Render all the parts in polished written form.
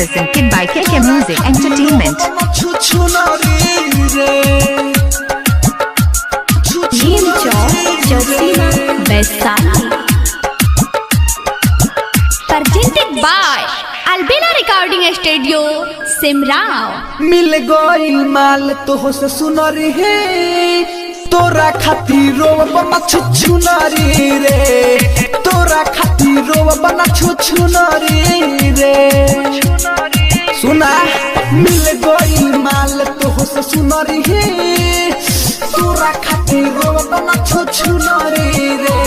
presented by KK Music Entertainment. Neem Chowk, Josima, Vaishali. Presented by Albina Recording Studio, Simrao. मिल गई माल तो हो से सुनरी है तोरा खातिर बना छुछुनरी रे तोरा खातिर बना छुछुनरी रे सुना मिल गई माल तो हो से सुनरी है तोरा खातिर बना छुछुनरी रे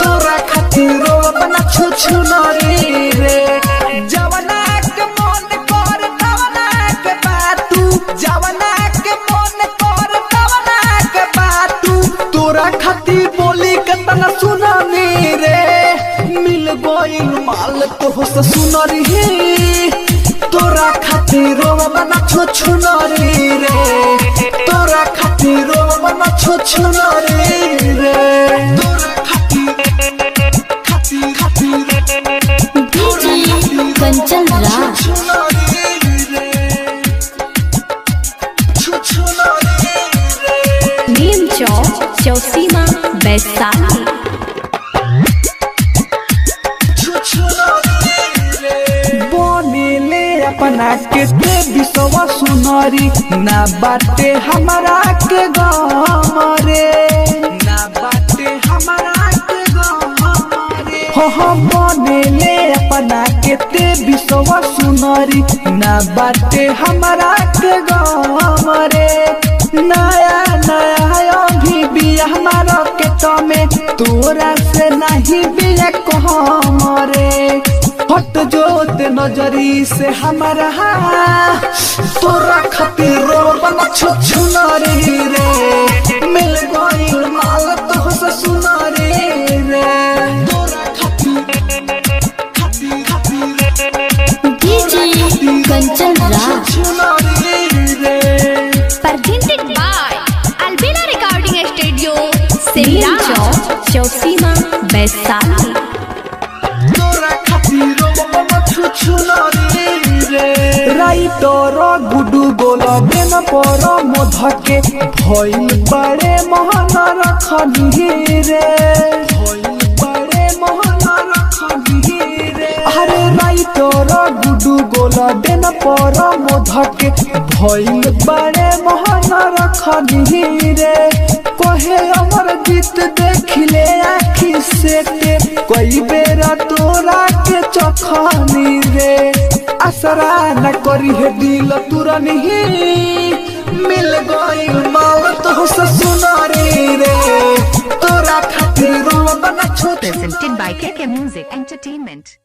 तोरा खातिर बना छुछुनरी रे जवना के मन कर तवना के बातू जवना के मन कर तवना के बातू तोरा खातिर बोली कतना सुनानी रे मिल गइल माल तो हो से सुनरी है तोरा खातिर बना छुछुनरी रे तोरा खातिर बना छुछुनरी रे तोरा कंचन नीम चौक चौसीमा वैशाली बनेले अपना के ते विश्वा सुनरी ना बाटे हमारा के गमरे ना बाटे हमारा के गमरे हो बनेले अपना के ते विश्वा सुनरी ना बाटे हमारा के गमरे नया नया अभी भी हमारा के तमे तोरा से नहीं बिया कहमरे हट जोत नजरी से हमारा तोरा खातिर बना छुछुनरी रे मिल गइल माल तो से सुनरी रे तोरा कंचन छुछुनरी रे presented by Albina Recording Studio, Simrao, Josima, Vaishali. Writer Guddu Gola देन पर मधके भइल बड़े महन रखनी रे भइल बड़े महन रखनी रे अरे राइटर गुडू गोला देन पर मधके भइल बड़े महन रखनी रे कहे अमर गीत देखले आखी से ते कोई बेरा तोरा के चखनी रे असरा न करी है दिल तुरा नहीं मिल गई माल तो से सुनरी रे तोरा खातिर बना छो Presented by KK Music Entertainment.